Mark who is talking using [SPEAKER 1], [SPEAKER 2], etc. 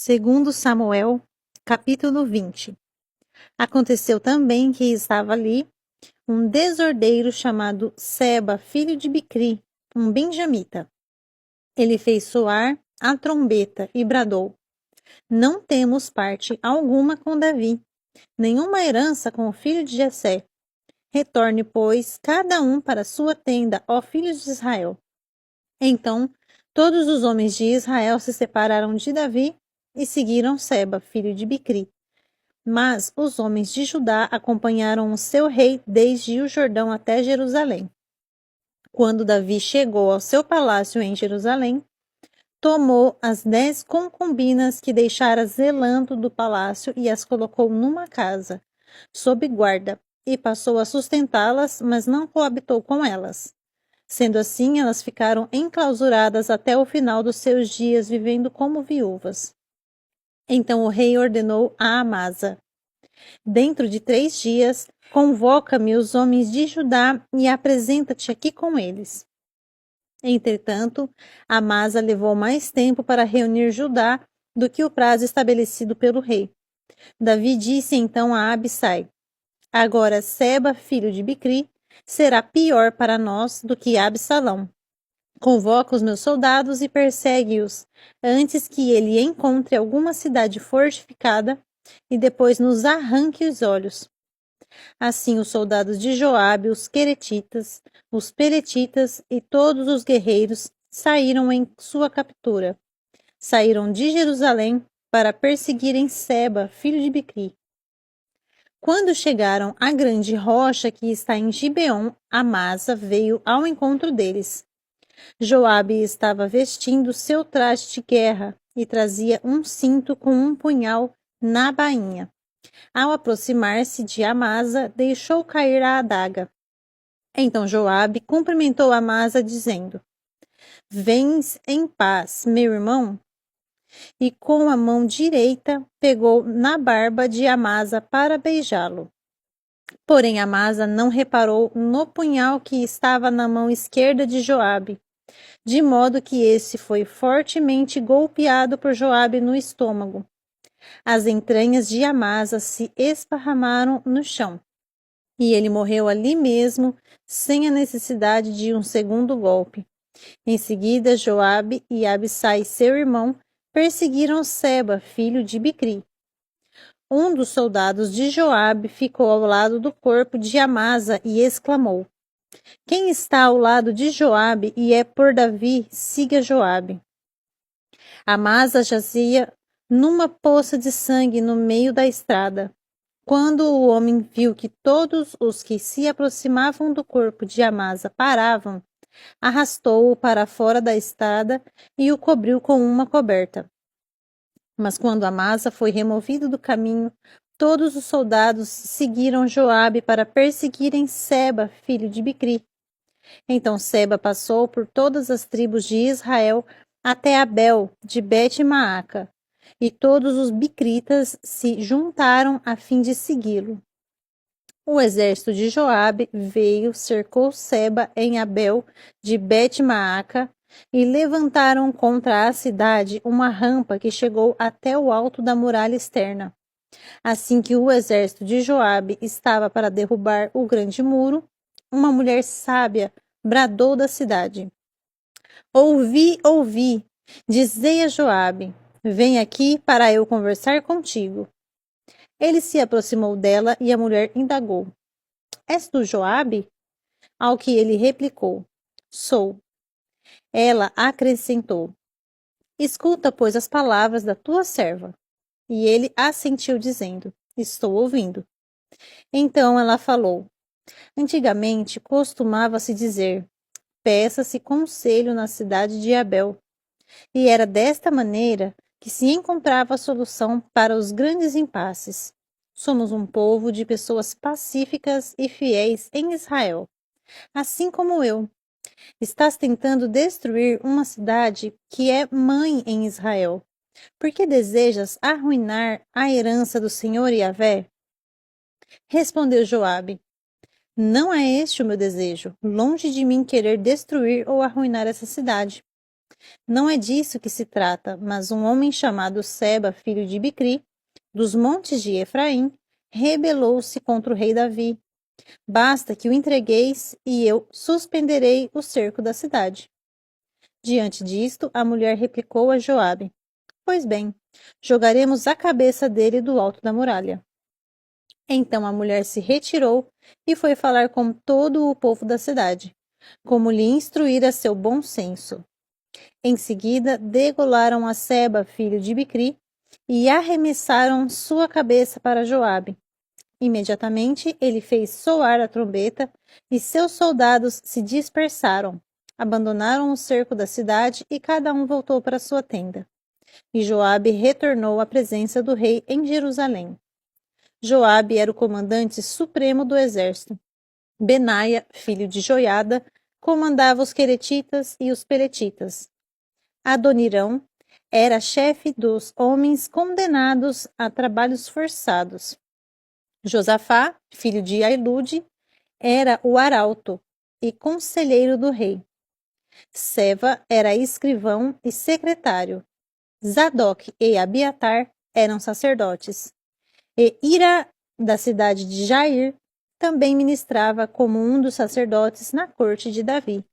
[SPEAKER 1] Segundo Samuel, capítulo 20. Aconteceu também que estava ali um desordeiro chamado Seba, filho de Bicri, um benjamita. Ele fez soar a trombeta e bradou: Não temos parte alguma com Davi, nenhuma herança com o filho de Jessé. Retorne, pois, cada um para sua tenda, ó filhos de Israel. Então, todos os homens de Israel se separaram de Davi e seguiram Seba, filho de Bicri. Mas os homens de Judá acompanharam o seu rei desde o Jordão até Jerusalém. Quando Davi chegou ao seu palácio em Jerusalém, tomou as 10 concubinas que deixara zelando do palácio e as colocou numa casa, sob guarda, e passou a sustentá-las, mas não coabitou com elas. Sendo assim, elas ficaram enclausuradas até o final dos seus dias, vivendo como viúvas. Então o rei ordenou a Amasa: Dentro de 3 dias, convoca-me os homens de Judá e apresenta-te aqui com eles. Entretanto, Amasa levou mais tempo para reunir Judá do que o prazo estabelecido pelo rei. Davi disse então a Abissai: Agora Seba, filho de Bicri, será pior para nós do que Absalão. Convoca os meus soldados e persegue-os, antes que ele encontre alguma cidade fortificada e depois nos arranque os olhos. Assim os soldados de Joabe, os queretitas, os peletitas e todos os guerreiros saíram em sua captura. Saíram de Jerusalém para perseguirem Seba, filho de Bicri. Quando chegaram à grande rocha que está em Gibeon, Amasa veio ao encontro deles. Joabe estava vestindo seu traje de guerra e trazia um cinto com um punhal na bainha. Ao aproximar-se de Amasa, deixou cair a adaga. Então Joabe cumprimentou Amasa, dizendo: Vens em paz, meu irmão? E com a mão direita pegou na barba de Amasa para beijá-lo. Porém Amasa não reparou no punhal que estava na mão esquerda de Joabe, de modo que esse foi fortemente golpeado por Joabe no estômago. As entranhas de Amasa se esparramaram no chão, e ele morreu ali mesmo, sem a necessidade de um segundo golpe. Em seguida, Joabe e Abissai, seu irmão, perseguiram Seba, filho de Bicri. Um dos soldados de Joabe ficou ao lado do corpo de Amasa e exclamou: Quem está ao lado de Joabe e é por Davi, siga Joabe. Amasa jazia numa poça de sangue no meio da estrada. Quando o homem viu que todos os que se aproximavam do corpo de Amasa paravam, arrastou-o para fora da estrada e o cobriu com uma coberta. Mas quando Amasa foi removido do caminho, todos os soldados seguiram Joabe para perseguirem Seba, filho de Bicri. Então Seba passou por todas as tribos de Israel até Abel, de Bet-Maaca, e todos os bicritas se juntaram a fim de segui-lo. O exército de Joabe veio, cercou Seba em Abel, de Bet-Maaca, e levantaram contra a cidade uma rampa que chegou até o alto da muralha externa. Assim que o exército de Joabe estava para derrubar o grande muro, uma mulher sábia bradou da cidade: Ouvi, ouvi, dizei a Joabe: Vem aqui para eu conversar contigo. Ele se aproximou dela e a mulher indagou: És tu Joabe? Ao que ele replicou: Sou. Ela acrescentou: Escuta, pois, as palavras da tua serva. E ele assentiu, dizendo: Estou ouvindo. Então ela falou: Antigamente costumava-se dizer: Peça-se conselho na cidade de Abel. E era desta maneira que se encontrava a solução para os grandes impasses. Somos um povo de pessoas pacíficas e fiéis em Israel, assim como eu. Estás tentando destruir uma cidade que é mãe em Israel. Por que desejas arruinar a herança do Senhor Yahvé? Respondeu Joabe: Não é este o meu desejo, longe de mim querer destruir ou arruinar essa cidade. Não é disso que se trata, mas um homem chamado Seba, filho de Bicri, dos montes de Efraim, rebelou-se contra o rei Davi. Basta que o entregueis e eu suspenderei o cerco da cidade. Diante disto, a mulher replicou a Joabe: Pois bem, jogaremos a cabeça dele do alto da muralha. Então a mulher se retirou e foi falar com todo o povo da cidade, como lhe instruíra seu bom senso. Em seguida, degolaram a Seba, filho de Bicri, e arremessaram sua cabeça para Joabe. Imediatamente ele fez soar a trombeta e seus soldados se dispersaram, abandonaram o cerco da cidade e cada um voltou para sua tenda. E Joabe retornou à presença do rei em Jerusalém. Joabe era o comandante supremo do exército. Benaia, filho de Joiada, comandava os queretitas e os peletitas. Adonirão era chefe dos homens condenados a trabalhos forçados. Josafá, filho de Ailude, era o arauto e conselheiro do rei. Seva era escrivão e secretário. Zadok e Abiatar eram sacerdotes. E Ira, da cidade de Jair, também ministrava como um dos sacerdotes na corte de Davi.